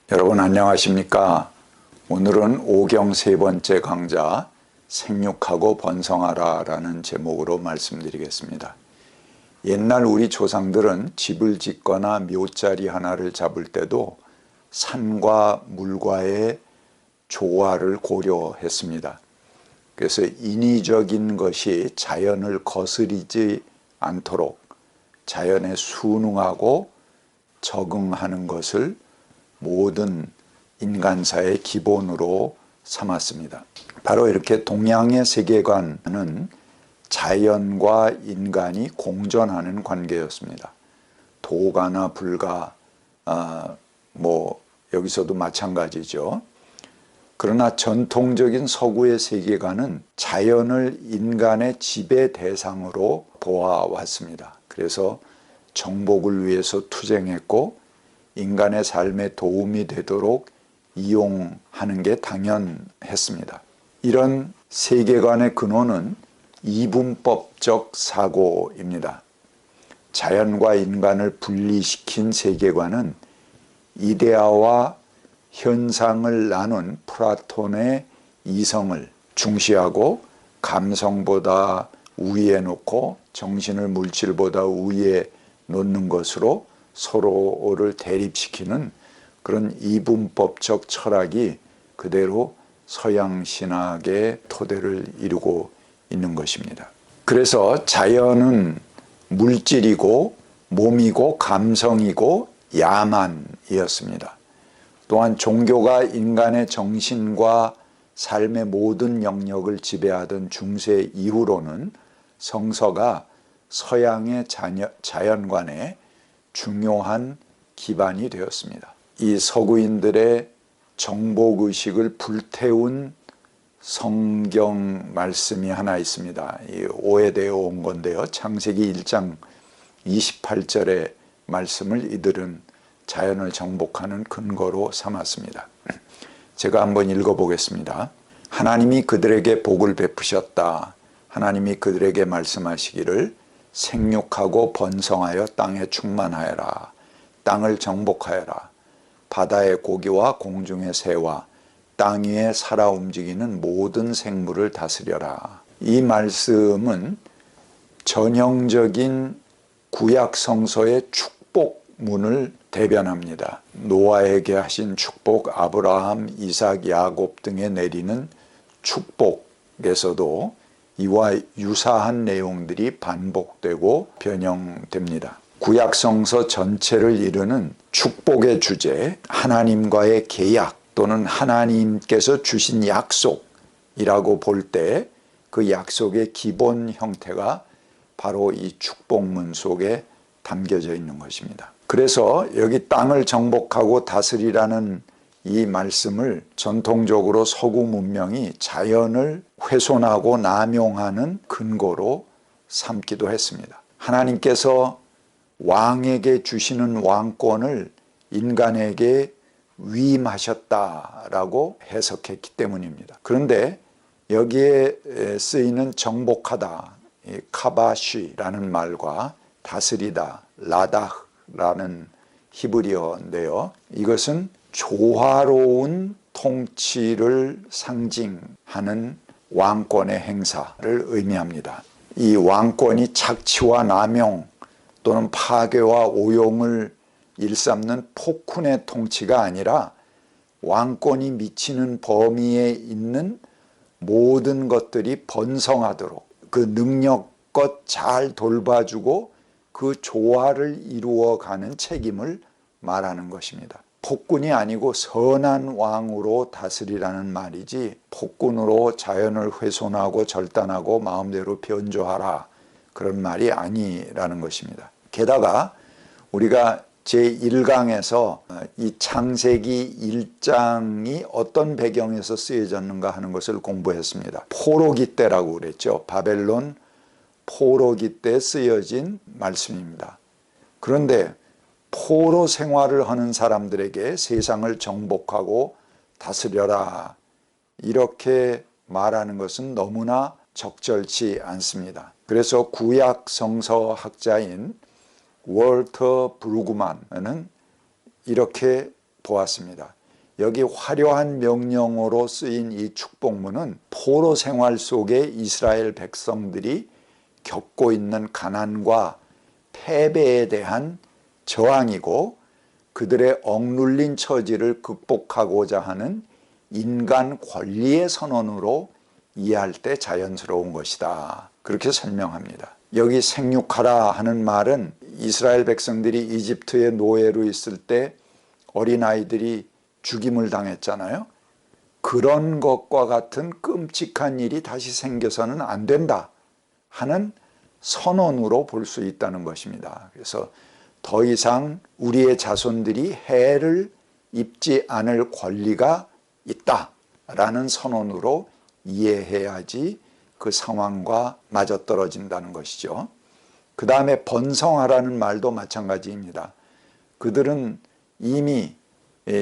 여러분 안녕하십니까? 오늘은 오경 세 번째 강좌 생육하고 번성하라 라는 제목으로 말씀드리겠습니다. 옛날 우리 조상들은 집을 짓거나 묘자리 하나를 잡을 때도 산과 물과의 조화를 고려했습니다. 그래서 인위적인 것이 자연을 거스르지 않도록 자연에 순응하고 적응하는 것을 모든 인간사의 기본으로 삼았습니다. 바로 이렇게 동양의 세계관은 자연과 인간이 공존하는 관계였습니다. 도가나 불가, 여기서도 마찬가지죠. 그러나 전통적인 서구의 세계관은 자연을 인간의 지배 대상으로 보아왔습니다. 그래서 정복을 위해서 투쟁했고 인간의 삶에 도움이 되도록 이용하는 게 당연했습니다. 이런 세계관의 근원은 이분법적 사고입니다. 자연과 인간을 분리시킨 세계관은 이데아와 현상을 나눈 플라톤의 이성을 중시하고 감성보다 우위에 놓고 정신을 물질보다 우위에 놓는 것으로 서로를 대립시키는 그런 이분법적 철학이 그대로 서양 신학의 토대를 이루고 있는 것입니다. 그래서 자연은 물질이고 몸이고 감성이고 야만이었습니다. 또한 종교가 인간의 정신과 삶의 모든 영역을 지배하던 중세 이후로는 성서가 서양의 자연관에 중요한 기반이 되었습니다. 이 서구인들의 정복의식을 불태운 성경 말씀이 하나 있습니다. 오해되어 온 건데요. 창세기 1장 28절의 말씀을 이들은 자연을 정복하는 근거로 삼았습니다. 제가 한번 읽어보겠습니다. 하나님이 그들에게 복을 베푸셨다. 하나님이 그들에게 말씀하시기를 생육하고 번성하여 땅에 충만하여라. 땅을 정복하여라. 바다의 고기와 공중의 새와 땅 위에 살아 움직이는 모든 생물을 다스려라. 이 말씀은 전형적인 구약 성서의 축복문을 대변합니다. 노아에게 하신 축복, 아브라함, 이삭, 야곱 등에 내리는 축복에서도 이와 유사한 내용들이 반복되고 변형됩니다. 구약성서 전체를 이루는 축복의 주제, 하나님과의 계약 또는 하나님께서 주신 약속이라고 볼 때 그 약속의 기본 형태가 바로 이 축복문 속에 담겨져 있는 것입니다. 그래서 여기 땅을 정복하고 다스리라는 이 말씀을 전통적으로 서구 문명이 자연을 훼손하고 남용하는 근거로 삼기도 했습니다. 하나님께서 왕에게 주시는 왕권을 인간에게 위임하셨다라고 해석했기 때문입니다. 그런데 여기에 쓰이는 정복하다, 카바시라는 말과 다스리다, 라다흐라는 히브리어인데요. 이것은 조화로운 통치를 상징하는 왕권의 행사를 의미합니다. 이 왕권이 착취와 남용 또는 파괴와 오용을 일삼는 폭군의 통치가 아니라 왕권이 미치는 범위에 있는 모든 것들이 번성하도록 그 능력껏 잘 돌봐주고 그 조화를 이루어가는 책임을 말하는 것입니다. 폭군이 아니고 선한 왕으로 다스리라는 말이지 폭군으로 자연을 훼손하고 절단하고 마음대로 변조하라 그런 말이 아니라는 것입니다. 게다가 우리가 제1강에서 이 창세기 1장이 어떤 배경에서 쓰여졌는가 하는 것을 공부했습니다. 포로기 때라고 그랬죠. 바벨론 포로기 때 쓰여진 말씀입니다. 그런데 포로 생활을 하는 사람들에게 세상을 정복하고 다스려라 이렇게 말하는 것은 너무나 적절치 않습니다. 그래서 구약 성서학자인 월터 브루그만은 이렇게 보았습니다. 여기 화려한 명령어로 쓰인 이 축복문은 포로 생활 속에 이스라엘 백성들이 겪고 있는 가난과 패배에 대한 저항이고 그들의 억눌린 처지를 극복하고자 하는 인간 권리의 선언으로 이해할 때 자연스러운 것이다. 그렇게 설명합니다. 여기 생육하라 하는 말은 이스라엘 백성들이 이집트의 노예로 있을 때 어린아이들이 죽임을 당했잖아요. 그런 것과 같은 끔찍한 일이 다시 생겨서는 안 된다 하는 선언으로 볼 수 있다는 것입니다. 그래서 더 이상 우리의 자손들이 해를 입지 않을 권리가 있다라는 선언으로 이해해야지 그 상황과 맞아떨어진다는 것이죠. 그 다음에 번성하라는 말도 마찬가지입니다. 그들은 이미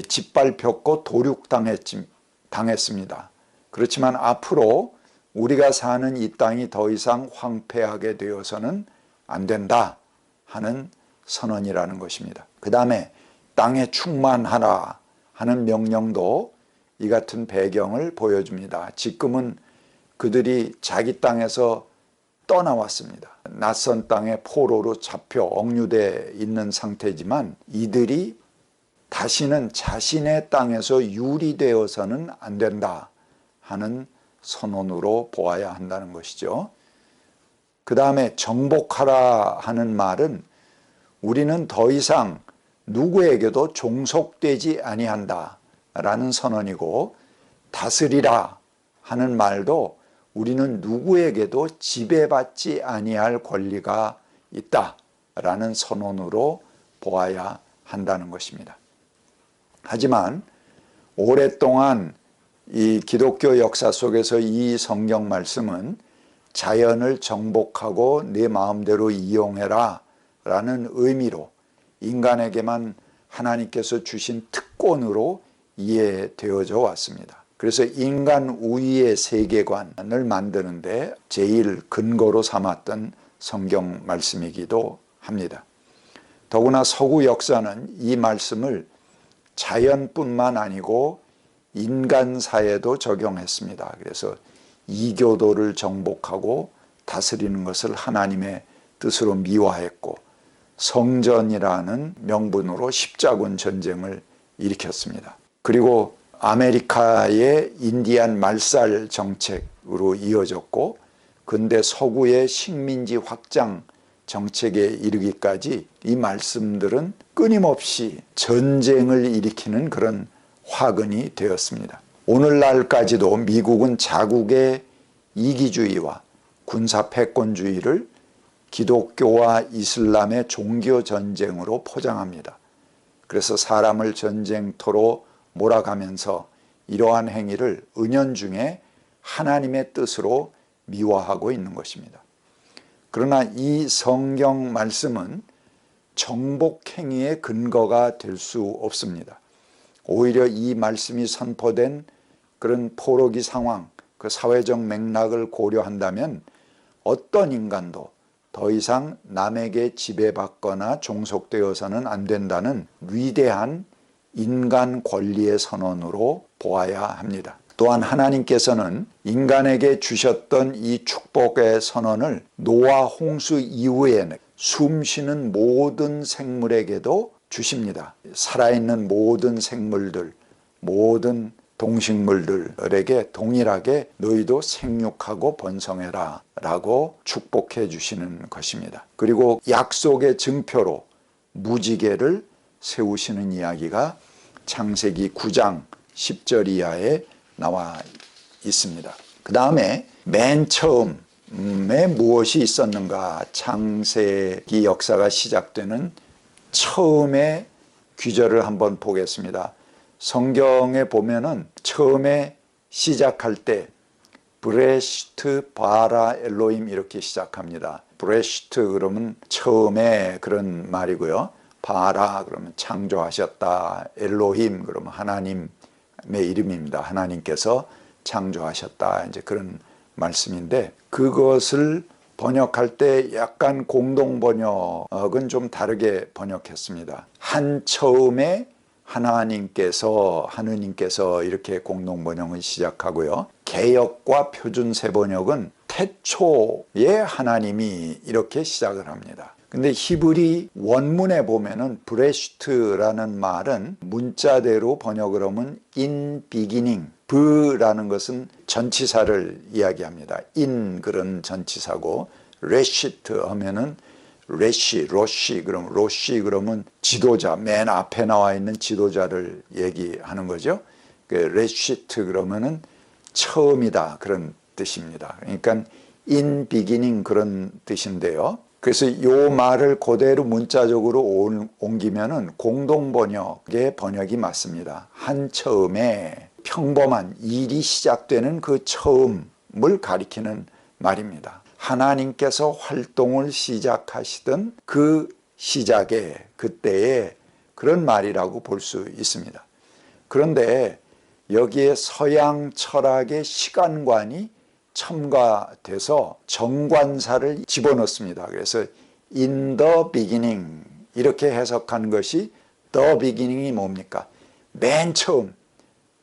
짓밟혔고 도륙당했습니다. 그렇지만 앞으로 우리가 사는 이 땅이 더 이상 황폐하게 되어서는 안 된다 하는 선언이라는 것입니다. 그 다음에 땅에 충만하라 하는 명령도 이 같은 배경을 보여줍니다. 지금은 그들이 자기 땅에서 떠나왔습니다. 낯선 땅에 포로로 잡혀 억류되어 있는 상태지만 이들이 다시는 자신의 땅에서 유리되어서는 안 된다 하는 선언으로 보아야 한다는 것이죠. 그 다음에 정복하라 하는 말은 우리는 더 이상 누구에게도 종속되지 아니한다 라는 선언이고, 다스리라 하는 말도 우리는 누구에게도 지배받지 아니할 권리가 있다 라는 선언으로 보아야 한다는 것입니다. 하지만 오랫동안 이 기독교 역사 속에서 이 성경 말씀은 자연을 정복하고 내 마음대로 이용해라 라는 의미로 인간에게만 하나님께서 주신 특권으로 이해되어져 왔습니다. 그래서 인간 우위의 세계관을 만드는데 제일 근거로 삼았던 성경 말씀이기도 합니다. 더구나 서구 역사는 이 말씀을 자연뿐만 아니고 인간사에도 적용했습니다. 그래서 이교도를 정복하고 다스리는 것을 하나님의 뜻으로 미화했고, 성전이라는 명분으로 십자군 전쟁을 일으켰습니다. 그리고 아메리카의 인디안 말살 정책으로 이어졌고, 근대 서구의 식민지 확장 정책에 이르기까지 이 말씀들은 끊임없이 전쟁을 일으키는 그런 화근이 되었습니다. 오늘날까지도 미국은 자국의 이기주의와 군사 패권주의를 기독교와 이슬람의 종교 전쟁으로 포장합니다. 그래서 사람을 전쟁터로 몰아가면서 이러한 행위를 은연중에 하나님의 뜻으로 미화하고 있는 것입니다. 그러나 이 성경 말씀은 정복행위의 근거가 될 수 없습니다. 오히려 이 말씀이 선포된 그런 포로기 상황, 그 사회적 맥락을 고려한다면 어떤 인간도 더 이상 남에게 지배받거나 종속되어서는 안 된다는 위대한 인간 권리의 선언으로 보아야 합니다. 또한 하나님께서는 인간에게 주셨던 이 축복의 선언을 노아 홍수 이후에 숨쉬는 모든 생물에게도 주십니다. 살아있는 모든 생물들, 모든 동식물들에게 동일하게 너희도 생육하고 번성해라 라고 축복해 주시는 것입니다. 그리고 약속의 증표로 무지개를 세우시는 이야기가 창세기 9장 10절 이하에 나와 있습니다. 그 다음에 맨 처음에 무엇이 있었는가, 창세기 역사가 시작되는 처음의 귀절을 한번 보겠습니다. 성경에 보면은 처음에 시작할 때 브레시트 바라 엘로힘 이렇게 시작합니다. 브레시트 그러면 처음에 그런 말이고요. 바라 그러면 창조하셨다. 엘로힘 그러면 하나님의 이름입니다. 하나님께서 창조하셨다. 이제 그런 말씀인데, 그것을 번역할 때 약간 공동 번역은 좀 다르게 번역했습니다. 한 처음에 하느님께서 이렇게 공동번역을 시작하고요. 개역과 표준세번역은 태초에 하나님이 이렇게 시작을 합니다. 근데 히브리 원문에 보면은 브레시트라는 말은 문자대로 번역을 하면 in beginning, 브라는 것은 전치사를 이야기합니다. in 그런 전치사고, 레시트 하면은 로시 그러면 지도자, 맨 앞에 나와 있는 지도자를 얘기하는 거죠. 레시트 그러면은 처음이다 그런 뜻입니다. 그러니까 in beginning 그런 뜻인데요. 그래서 이 말을 그대로 문자적으로 옮기면은 공동번역의 번역이 맞습니다. 한 처음에 평범한 일이 시작되는 그 처음을 가리키는 말입니다. 하나님께서 활동을 시작하시던 그 시작에, 그때에 그런 말이라고 볼 수 있습니다. 그런데 여기에 서양 철학의 시간관이 첨가돼서 정관사를 집어넣습니다. 그래서 in the beginning 이렇게 해석하는 것이 the beginning이 뭡니까? 맨 처음,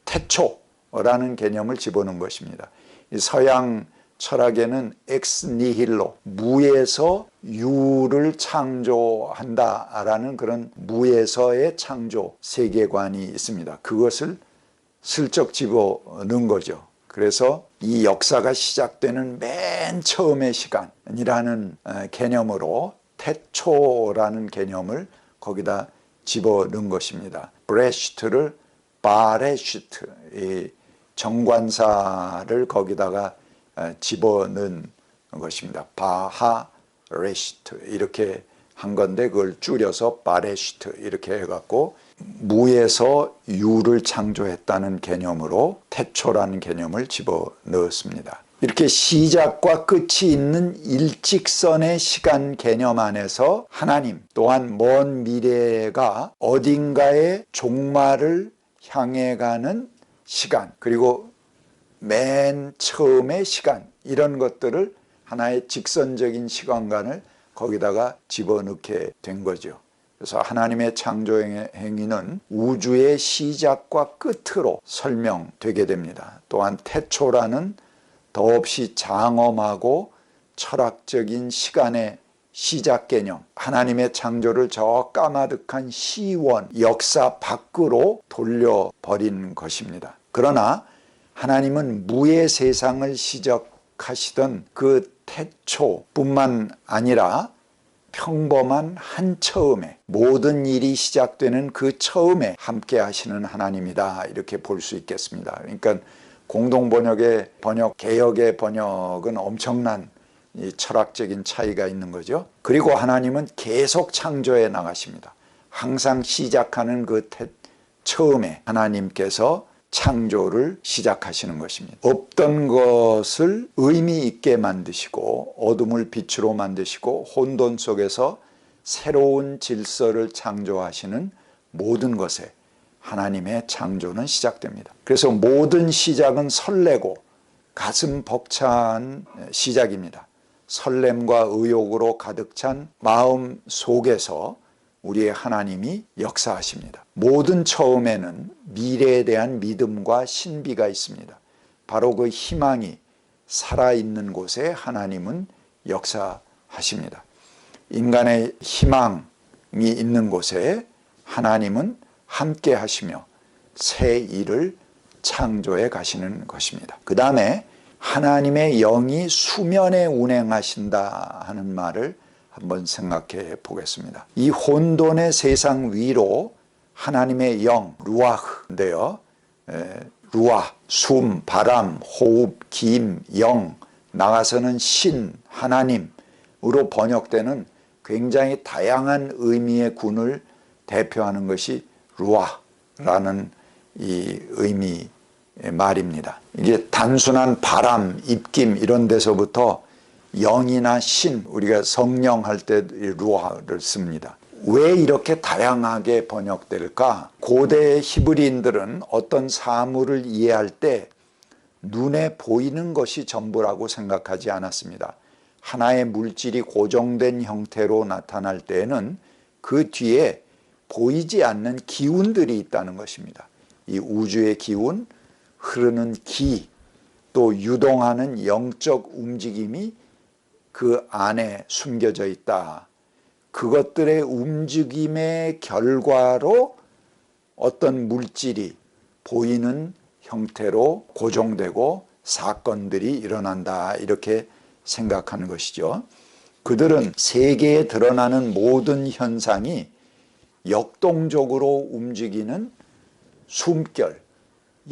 태초라는 개념을 집어넣은 것입니다. 서양 철학에는 ex nihilo, 무에서 유를 창조한다라는 그런 무에서의 창조 세계관이 있습니다. 그것을 슬쩍 집어넣은 거죠. 그래서 이 역사가 시작되는 맨 처음의 시간이라는 개념으로 태초라는 개념을 거기다 집어넣은 것입니다. 브레시트를 바레시트, 이 정관사를 거기다가 집어넣은 것입니다. 바하레시트 이렇게 한 건데 그걸 줄여서 바레시트 이렇게 해갖고 무에서 유를 창조했다는 개념으로 태초라는 개념을 집어넣었습니다. 이렇게 시작과 끝이 있는 일직선의 시간 개념 안에서 하나님 또한 먼 미래가 어딘가의 종말을 향해 가는 시간, 그리고 맨 처음의 시간, 이런 것들을 하나의 직선적인 시간관을 거기다가 집어넣게 된 거죠. 그래서 하나님의 창조 행위는 우주의 시작과 끝으로 설명되게 됩니다. 또한 태초라는 더없이 장엄하고 철학적인 시간의 시작 개념, 하나님의 창조를 저 까마득한 시원, 역사 밖으로 돌려버린 것입니다. 그러나 하나님은 무의 세상을 시작하시던 그 태초뿐만 아니라 평범한 한 처음에, 모든 일이 시작되는 그 처음에 함께 하시는 하나님이다, 이렇게 볼 수 있겠습니다. 그러니까 공동번역의 번역, 개역의 번역은 엄청난 이 철학적인 차이가 있는 거죠. 그리고 하나님은 계속 창조해 나가십니다. 항상 시작하는 그 처음에 하나님께서 창조를 시작하시는 것입니다. 없던 것을 의미 있게 만드시고 어둠을 빛으로 만드시고 혼돈 속에서 새로운 질서를 창조하시는 모든 것에 하나님의 창조는 시작됩니다. 그래서 모든 시작은 설레고 가슴 벅찬 시작입니다. 설렘과 의욕으로 가득 찬 마음 속에서 우리의 하나님이 역사하십니다. 모든 처음에는 미래에 대한 믿음과 신비가 있습니다. 바로 그 희망이 살아있는 곳에 하나님은 역사하십니다. 인간의 희망이 있는 곳에 하나님은 함께 하시며 새 일을 창조해 가시는 것입니다. 그 다음에 하나님의 영이 수면에 운행하신다 하는 말을 한번 생각해 보겠습니다. 이 혼돈의 세상 위로 하나님의 영, 루아흐인데요. 루아, 숨, 바람, 호흡, 김, 영, 나가서는 신, 하나님으로 번역되는 굉장히 다양한 의미의 군을 대표하는 것이 루아라는 이 의미의 말입니다. 이게 단순한 바람, 입김 이런 데서부터 영이나 신, 우리가 성령 할 때 루아를 씁니다. 왜 이렇게 다양하게 번역될까? 고대 히브리인들은 어떤 사물을 이해할 때 눈에 보이는 것이 전부라고 생각하지 않았습니다. 하나의 물질이 고정된 형태로 나타날 때에는 그 뒤에 보이지 않는 기운들이 있다는 것입니다. 이 우주의 기운, 흐르는 기, 또 유동하는 영적 움직임이 그 안에 숨겨져 있다. 그것들의 움직임의 결과로 어떤 물질이 보이는 형태로 고정되고 사건들이 일어난다. 이렇게 생각하는 것이죠. 그들은 세계에 드러나는 모든 현상이 역동적으로 움직이는 숨결,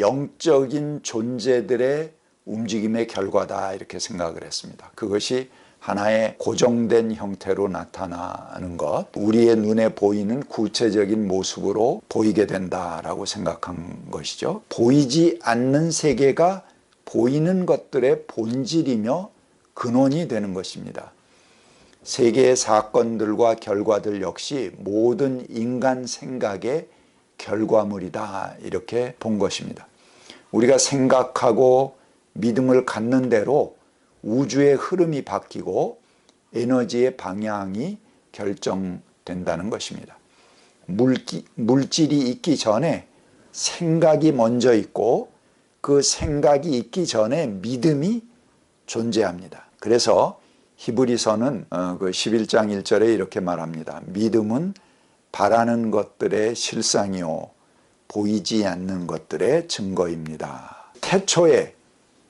영적인 존재들의 움직임의 결과다. 이렇게 생각을 했습니다. 그것이 하나의 고정된 형태로 나타나는 것, 우리의 눈에 보이는 구체적인 모습으로 보이게 된다라고 생각한 것이죠. 보이지 않는 세계가 보이는 것들의 본질이며 근원이 되는 것입니다. 세계의 사건들과 결과들 역시 모든 인간 생각의 결과물이다. 이렇게 본 것입니다. 우리가 생각하고 믿음을 갖는 대로 우주의 흐름이 바뀌고 에너지의 방향이 결정된다는 것입니다. 물질이 있기 전에 생각이 먼저 있고 그 생각이 있기 전에 믿음이 존재합니다. 그래서 히브리서는 그 11장 1절에 이렇게 말합니다. 믿음은 바라는 것들의 실상이요 보이지 않는 것들의 증거입니다. 태초에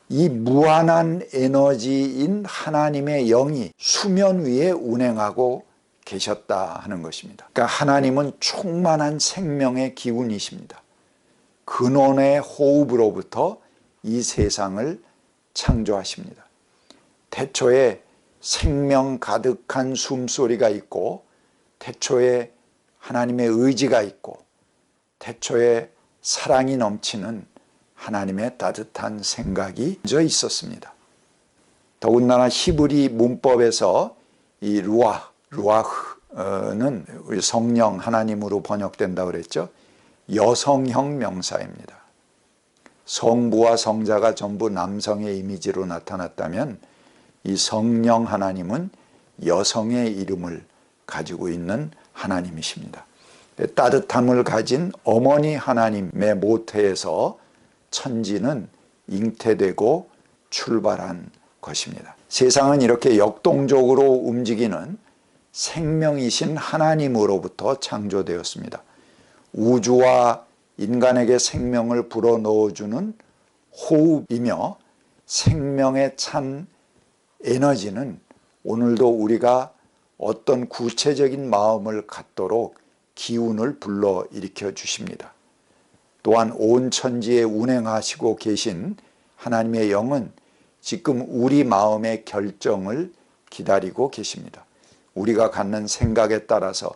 이 무한한 에너지인 하나님의 영이 수면 위에 운행하고 계셨다 하는 것입니다. 그러니까 하나님은 충만한 생명의 기운이십니다. 근원의 호흡으로부터 이 세상을 창조하십니다. 태초에 생명 가득한 숨소리가 있고 태초에 하나님의 의지가 있고 태초에 사랑이 넘치는 하나님의 따뜻한 생각이 먼저 있었습니다. 더군다나 히브리 문법에서 이 루아흐는 성령 하나님으로 번역된다고 그랬죠. 여성형 명사입니다. 성부와 성자가 전부 남성의 이미지로 나타났다면 이 성령 하나님은 여성의 이름을 가지고 있는 하나님이십니다. 따뜻함을 가진 어머니 하나님의 모태에서 천지는 잉태되고 출발한 것입니다. 세상은 이렇게 역동적으로 움직이는 생명이신 하나님으로부터 창조되었습니다. 우주와 인간에게 생명을 불어넣어주는 호흡이며 생명의 찬 에너지는 오늘도 우리가 어떤 구체적인 마음을 갖도록 기운을 불러일으켜 주십니다. 또한 온 천지에 운행하시고 계신 하나님의 영은 지금 우리 마음의 결정을 기다리고 계십니다. 우리가 갖는 생각에 따라서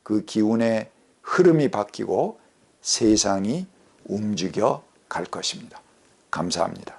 그 기운의 흐름이 바뀌고 세상이 움직여 갈 것입니다. 감사합니다.